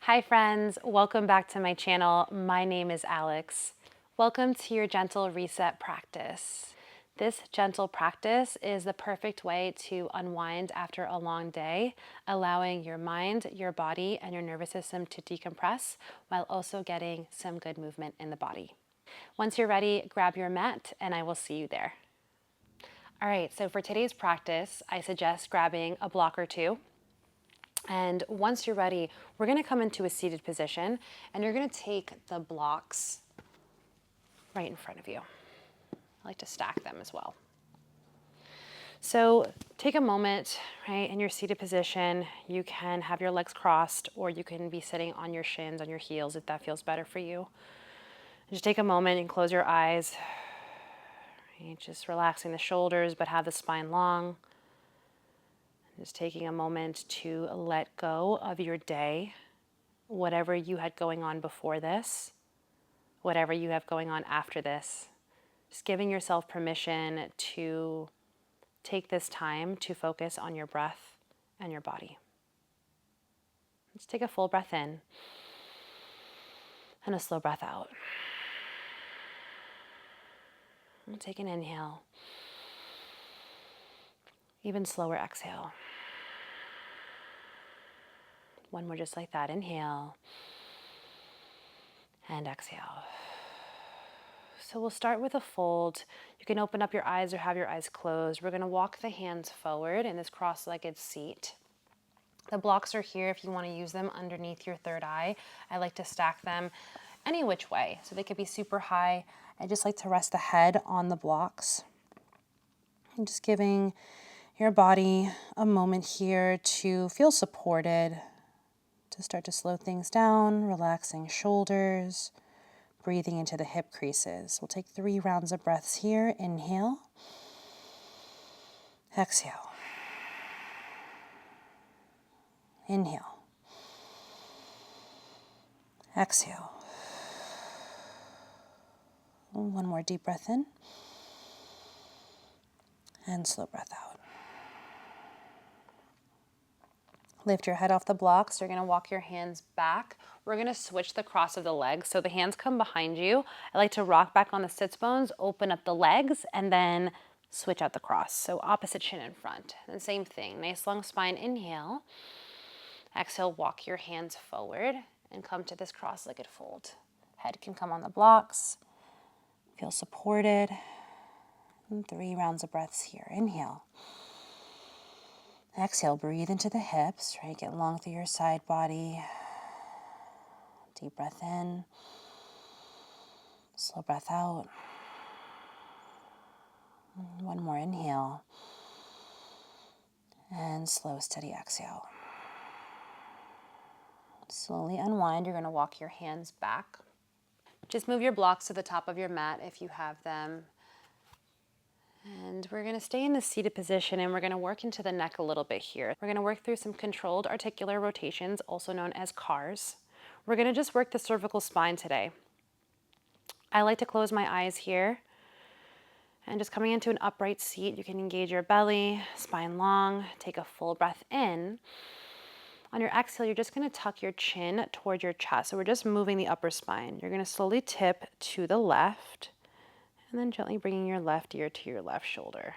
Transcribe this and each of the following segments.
Hi friends, welcome back to my channel. My name is Alex. Welcome to your gentle reset practice. This gentle practice is the perfect way to unwind after a long day, allowing your mind, your body, and your nervous system to decompress while also getting some good movement in the body. Once you're ready, grab your mat and I will see you there. All right, so for today's practice, I suggest grabbing a block or two. And once you're ready, we're going to come into a seated position and you're going to take the blocks right in front of you. I like to stack them as well. So take a moment, right, in your seated position. You can have your legs crossed or you can be sitting on your shins, on your heels if that feels better for you. Just take a moment and close your eyes. Right, just relaxing the shoulders but have the spine long. Just taking a moment to let go of your day, whatever you had going on before this, whatever you have going on after this. Just giving yourself permission to take this time to focus on your breath and your body. Let's take a full breath in and a slow breath out. And take an inhale. Even slower exhale. One more just like that. Inhale and exhale. So we'll start with a fold. You can open up your eyes or have your eyes closed. We're going to walk the hands forward in this cross-legged seat. The blocks are here if you want to use them underneath your third eye. I like to stack them any which way, so they could be super high. I just like to rest the head on the blocks. And just giving your body a moment here to feel supported, to start to slow things down, relaxing shoulders, breathing into the hip creases. We'll take 3 rounds of breaths here. Inhale. Exhale. Inhale. Exhale. One more deep breath in. And slow breath out. Lift your head off the blocks. You're going to walk your hands back. We're going to switch the cross of the legs. So the hands come behind you. I like to rock back on the sits bones, open up the legs, and then switch out the cross. So opposite shin in front. And same thing. Nice long spine. Inhale. Exhale, walk your hands forward and come to this cross-legged fold. Head can come on the blocks. Feel supported. And 3 rounds of breaths here. Inhale. Exhale, breathe into the hips, right? Get long through your side body. Deep breath in. Slow breath out. One more inhale. And slow, steady exhale. Slowly unwind. You're going to walk your hands back. Just move your blocks to the top of your mat if you have them. And we're going to stay in the seated position and we're going to work into the neck a little bit here. We're going to work through some controlled articular rotations, also known as CARs. We're going to just work the cervical spine today. I like to close my eyes here. And just coming into an upright seat, you can engage your belly, spine long, take a full breath in. On your exhale, you're just going to tuck your chin toward your chest. So we're just moving the upper spine. You're going to slowly tip to the left. And then gently bringing your left ear to your left shoulder.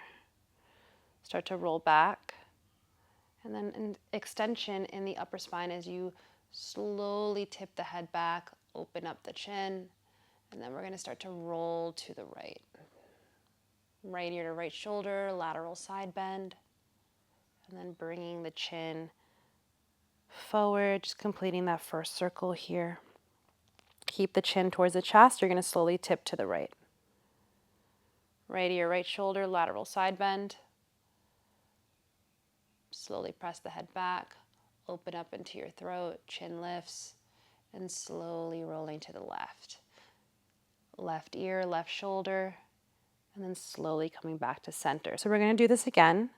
Start to roll back. And then an extension in the upper spine as you slowly tip the head back, open up the chin, and then we're going to start to roll to the right. Right ear to right shoulder, lateral side bend, and then bringing the chin forward, just completing that first circle here. Keep the chin towards the chest. You're going to slowly tip to the right. Right ear, right shoulder, lateral side bend. Slowly press the head back, open up into your throat, chin lifts, and slowly rolling to the left. Left ear, left shoulder, and then slowly coming back to center. So we're going to do this again.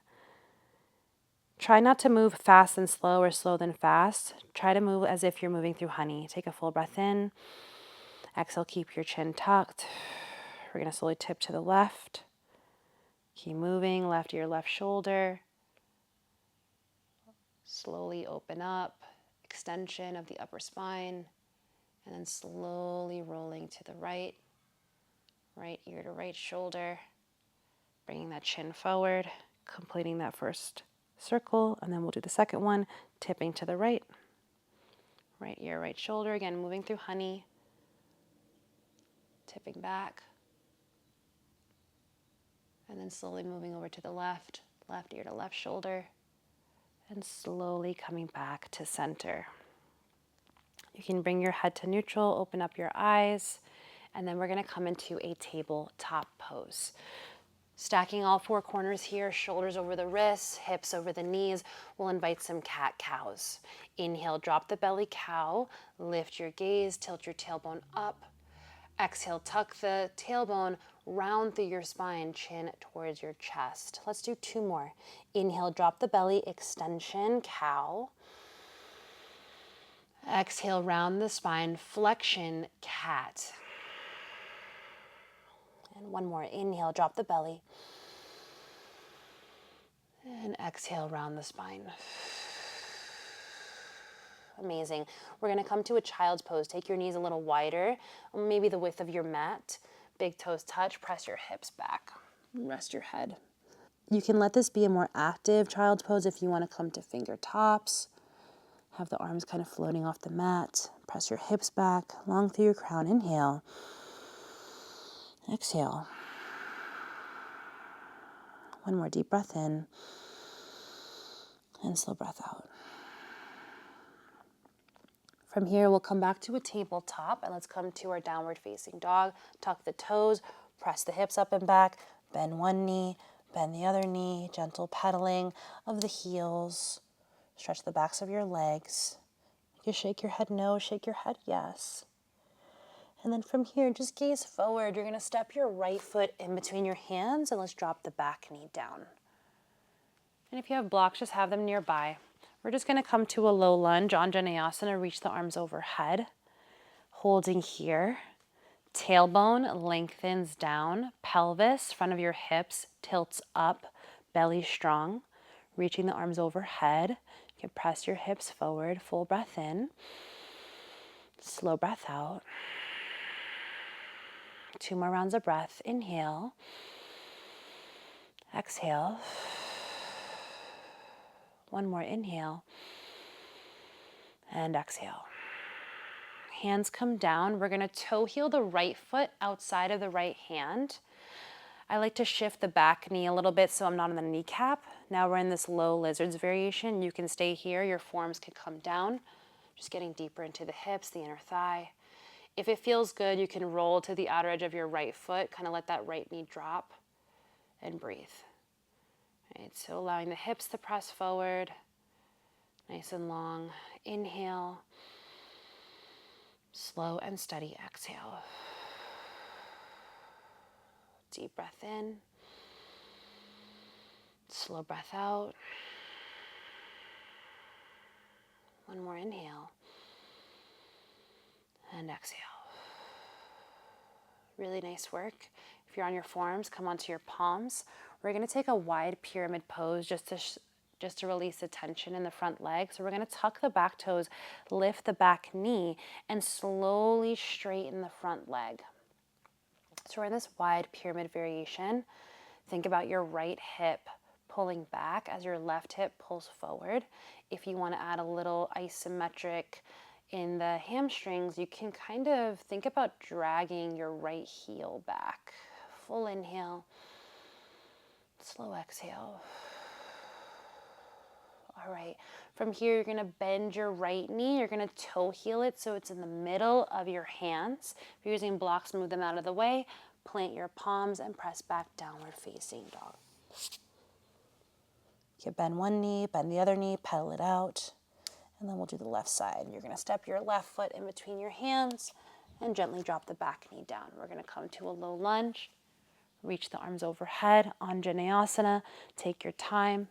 Try not to move fast and slow or slow then fast. Try to move as if you're moving through honey. Take a full breath in. Exhale, keep your chin tucked. We're going to slowly tip to the left. Keep moving, left ear, left shoulder. Slowly open up, extension of the upper spine, and then slowly rolling to the right ear to right shoulder, bringing that chin forward, completing that first circle, and then we'll do the second one, tipping to the right ear, right shoulder, again moving through honey, tipping back, and then slowly moving over to the left ear to left shoulder, and slowly coming back to center. You can bring your head to neutral, open up your eyes, and then we're going to come into a tabletop pose. Stacking all four corners here, shoulders over the wrists, hips over the knees. We'll invite some cat-cows. Inhale, drop the belly, cow. Lift your gaze, tilt your tailbone up. Exhale, tuck the tailbone, round through your spine, chin towards your chest. Let's do two more. Inhale, drop the belly, extension, cow. Exhale, round the spine, flexion, cat. And one more. Inhale, drop the belly. And exhale, round the spine. Amazing. We're going to come to a child's pose. Take your knees a little wider, maybe the width of your mat. Big toes touch. Press your hips back. Rest your head. You can let this be a more active child's pose if you want to come to finger tops. Have the arms kind of floating off the mat. Press your hips back, long through your crown. Inhale. Exhale. One more deep breath in. And slow breath out. From here, we'll come back to a tabletop, and let's come to our downward facing dog. Tuck the toes, press the hips up and back, bend one knee, bend the other knee, gentle pedaling of the heels. Stretch the backs of your legs. You can shake your head no, shake your head yes. And then from here, just gaze forward. You're going to step your right foot in between your hands, and let's drop the back knee down. And if you have blocks, just have them nearby. We're just going to come to a low lunge, Anjaneyasana, reach the arms overhead. Holding here, tailbone lengthens down, pelvis, front of your hips, tilts up, belly strong. Reaching the arms overhead. You can press your hips forward, full breath in. Slow breath out. Two more rounds of breath. Inhale. Exhale. One more inhale. And exhale. Hands come down. We're going to toe heel the right foot outside of the right hand. I like to shift the back knee a little bit so I'm not on the kneecap. Now we're in this low lizards variation. You can stay here. Your forearms can come down. Just getting deeper into the hips, the inner thigh. If it feels good, you can roll to the outer edge of your right foot. Kind of let that right knee drop and breathe. All right, so allowing the hips to press forward. Nice and long. Inhale. Slow and steady exhale. Deep breath in. Slow breath out. One more inhale. And exhale. Really nice work. If you're on your forearms, come onto your palms. We're going to take a wide pyramid pose just to release the tension in the front leg. So we're going to tuck the back toes, lift the back knee, and slowly straighten the front leg. So we're in this wide pyramid variation. Think about your right hip pulling back as your left hip pulls forward. If you want to add a little isometric in the hamstrings, you can kind of think about dragging your right heel back. Full inhale, slow exhale. All right, from here you're going to bend your right knee. You're going to toe heel it so it's in the middle of your hands. If you're using blocks, move them out of the way. Plant your palms and press back, downward facing dog. You can bend one knee, bend the other knee, pedal it out. And then we'll do the left side. You're going to step your left foot in between your hands and gently drop the back knee down. We're going to come to a low lunge. Reach the arms overhead, Anjaneyasana. Take your time.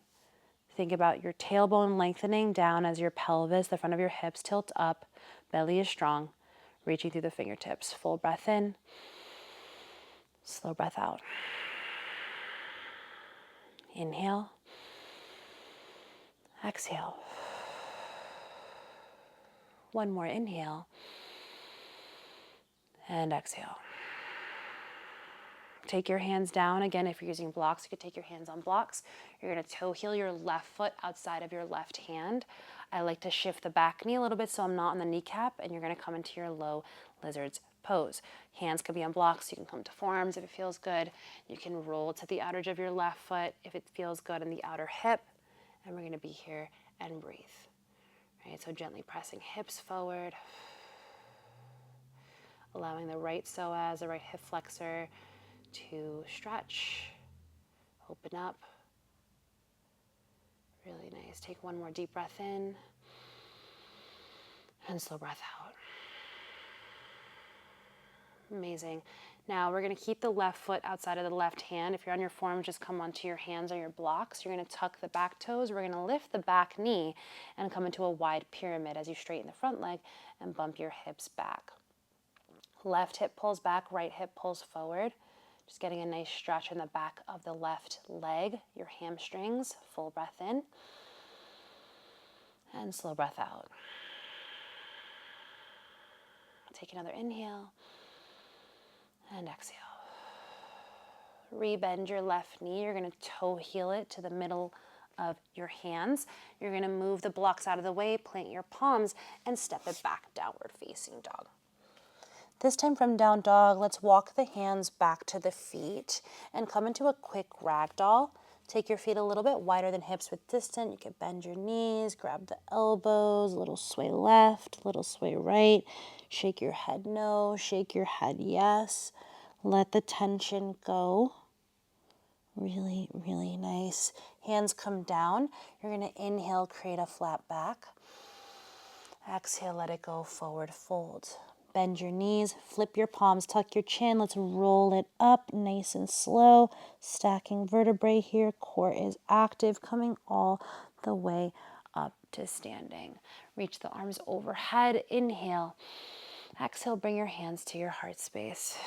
Think about your tailbone lengthening down as your pelvis, the front of your hips, tilt up. Belly is strong. Reaching through the fingertips. Full breath in. Slow breath out. Inhale. Exhale. One more inhale. And exhale. Take your hands down. Again, if you're using blocks, you could take your hands on blocks. You're going to toe heel your left foot outside of your left hand. I like to shift the back knee a little bit so I'm not on the kneecap, and you're going to come into your low lizard's pose. Hands could be on blocks. You can come to forearms if it feels good. You can roll to the outer edge of your left foot if it feels good in the outer hip. And we're going to be here and breathe. Right, so gently pressing hips forward. Allowing the right psoas, the right hip flexor to stretch, open up. Really nice. Take one more deep breath in and slow breath out. Amazing. Now we're going to keep the left foot outside of the left hand. If you're on your forearms, just come onto your hands or your blocks. You're going to tuck the back toes. We're going to lift the back knee and come into a wide pyramid as you straighten the front leg and bump your hips back. Left hip pulls back, right hip pulls forward. Just getting a nice stretch in the back of the left leg, your hamstrings. Full breath in and slow breath out. Take another inhale and exhale. Rebend your left knee. You're going to toe heel it to the middle of your hands. You're going to move the blocks out of the way, plant your palms, and step it back, downward facing dog. This time from down dog, let's walk the hands back to the feet and come into a quick ragdoll. Take your feet a little bit wider than hips width distant. You can bend your knees, grab the elbows, a little sway left, a little sway right. Shake your head no, shake your head yes. Let the tension go. Really, really nice. Hands come down. You're going to inhale, create a flat back. Exhale, let it go, forward fold. Bend your knees, flip your palms, tuck your chin. Let's roll it up nice and slow. Stacking vertebrae here. Core is active, coming all the way up to standing. Reach the arms overhead. Inhale. Exhale, bring your hands to your heart space.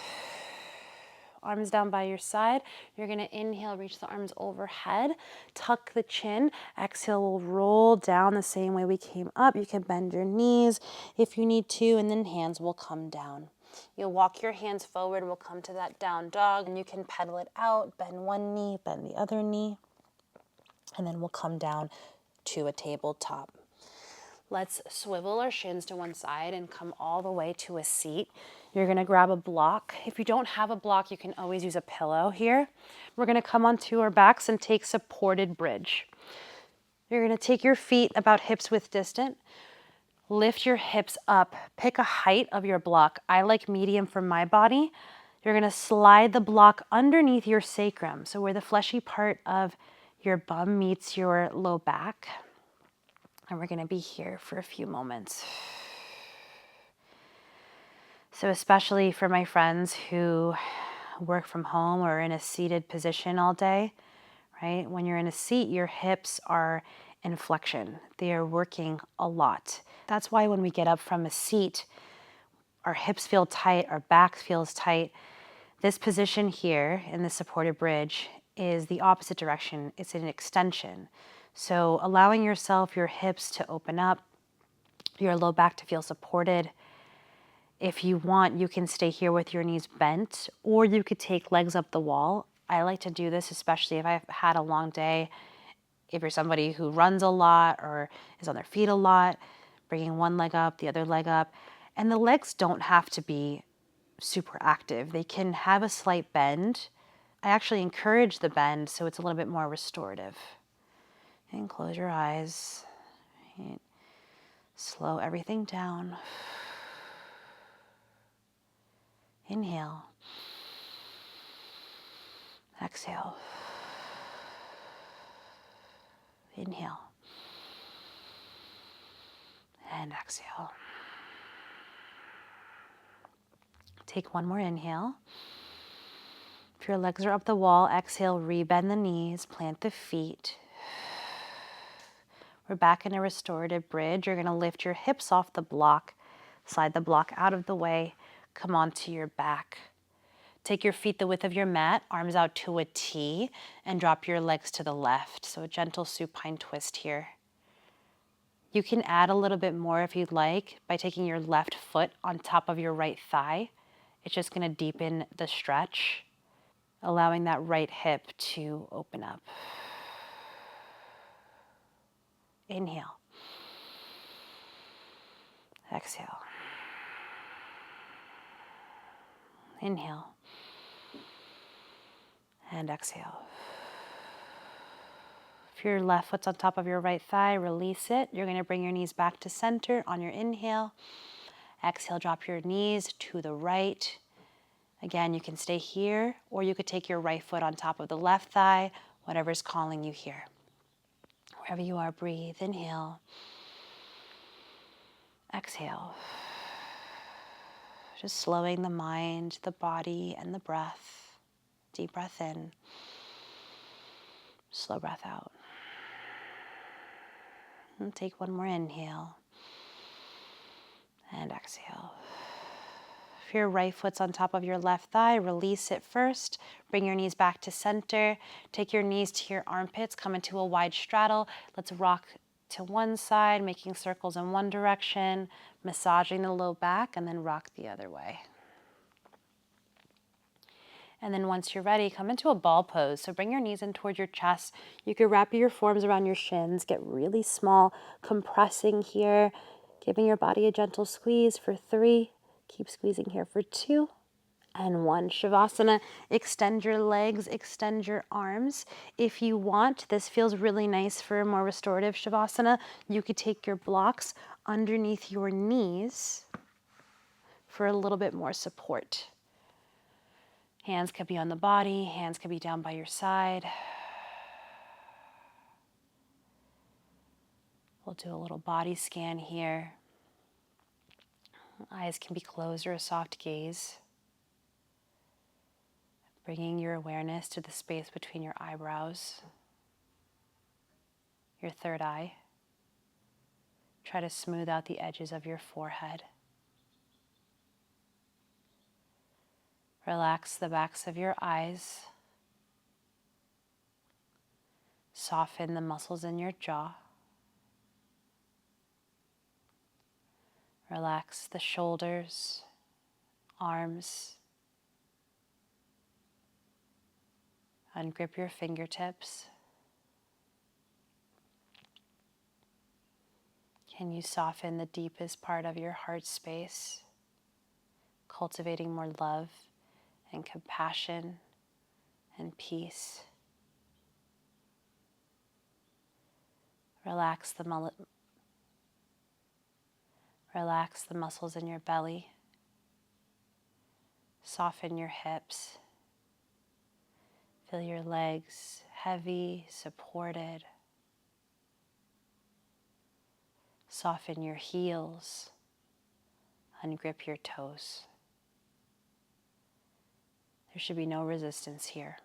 Arms down by your side. You're going to inhale, reach the arms overhead, tuck the chin. Exhale, we'll roll down the same way we came up. You can bend your knees if you need to, and then hands will come down. You'll walk your hands forward. We'll come to that down dog, and you can pedal it out. Bend one knee, bend the other knee, and then we'll come down to a tabletop. Let's swivel our shins to one side and come all the way to a seat. You're going to grab a block. If you don't have a block, you can always use a pillow here. We're going to come onto our backs and take supported bridge. You're going to take your feet about hips width distant. Lift your hips up. Pick a height of your block. I like medium for my body. You're going to slide the block underneath your sacrum, so where the fleshy part of your bum meets your low back. And we're going to be here for a few moments. So especially for my friends who work from home or in a seated position all day, right? When you're in a seat, your hips are in flexion. They are working a lot. That's why when we get up from a seat, our hips feel tight, our back feels tight. This position here in the supported bridge is the opposite direction. It's an extension. So allowing yourself, your hips to open up, your low back to feel supported. If you want, you can stay here with your knees bent, or you could take legs up the wall. I like to do this, especially if I've had a long day. If you're somebody who runs a lot or is on their feet a lot, bringing one leg up, the other leg up. And the legs don't have to be super active. They can have a slight bend. I actually encourage the bend so it's a little bit more restorative. And close your eyes. And slow everything down. Inhale. Exhale. Inhale. And exhale. Take one more inhale. If your legs are up the wall, exhale, rebend the knees, plant the feet. We're back in a restorative bridge. You're going to lift your hips off the block, slide the block out of the way, come onto your back. Take your feet the width of your mat, arms out to a T, and drop your legs to the left. So a gentle supine twist here. You can add a little bit more if you'd like by taking your left foot on top of your right thigh. It's just going to deepen the stretch, allowing that right hip to open up. Inhale. Exhale. Inhale. And exhale. If your left foot's on top of your right thigh, release it. You're going to bring your knees back to center on your inhale. Exhale, drop your knees to the right. Again, you can stay here, or you could take your right foot on top of the left thigh, whatever's calling you here. Wherever you are, breathe. Inhale. Exhale. Just slowing the mind, the body, and the breath. Deep breath in. Slow breath out. And take one more inhale. And exhale. If your right foot's on top of your left thigh, release it first. Bring your knees back to center. Take your knees to your armpits. Come into a wide straddle. Let's rock to one side, making circles in one direction, massaging the low back, and then rock the other way. And then once you're ready, come into a ball pose. So bring your knees in towards your chest. You can wrap your forearms around your shins, get really small, compressing here, giving your body a gentle squeeze for 3. Keep squeezing here for 2 and 1. Shavasana, extend your legs, extend your arms. If you want, this feels really nice for a more restorative Shavasana. You could take your blocks underneath your knees for a little bit more support. Hands could be on the body, hands could be down by your side. We'll do a little body scan here. Eyes can be closed or a soft gaze. Bringing your awareness to the space between your eyebrows, your third eye. Try to smooth out the edges of your forehead. Relax the backs of your eyes. Soften the muscles in your jaw. Relax the shoulders, arms. Ungrip your fingertips. Can you soften the deepest part of your heart space, cultivating more love and compassion and peace? Relax the muscles in your belly. Soften your hips. Feel your legs heavy, supported. Soften your heels. Ungrip your toes. There should be no resistance here.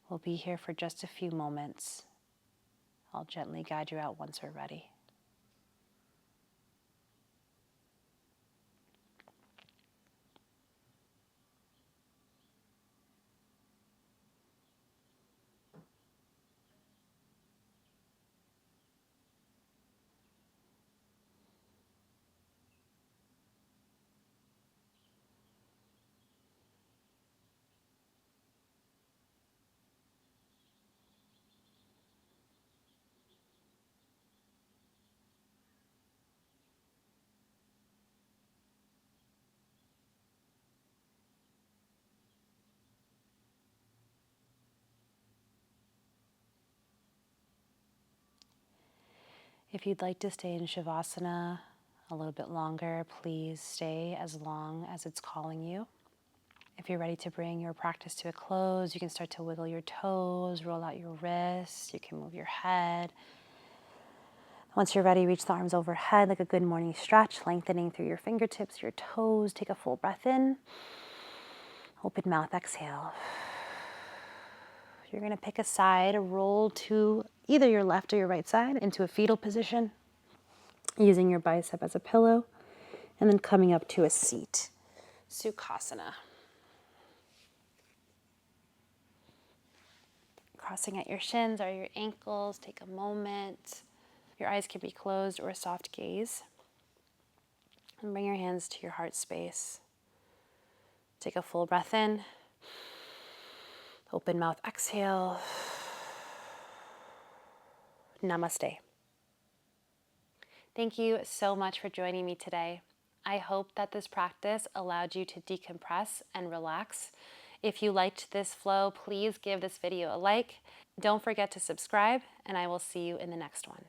We'll be here for just a few moments. I'll gently guide you out once we're ready. If you'd like to stay in Shavasana a little bit longer, please stay as long as it's calling you. If you're ready to bring your practice to a close, you can start to wiggle your toes, roll out your wrists, you can move your head. Once you're ready, reach the arms overhead like a good morning stretch, lengthening through your fingertips, your toes. Take a full breath in. Open mouth, exhale. You're going to pick a side, roll to either your left or your right side into a fetal position, using your bicep as a pillow, and then coming up to a seat. Sukhasana. crossing at your shins or your ankles, take a moment. Your eyes can be closed or a soft gaze. And bring your hands to your heart space. Take a full breath in. Open mouth, exhale. Namaste. Thank you so much for joining me today. I hope that this practice allowed you to decompress and relax. If you liked this flow, please give this video a like. Don't forget to subscribe, and I will see you in the next one.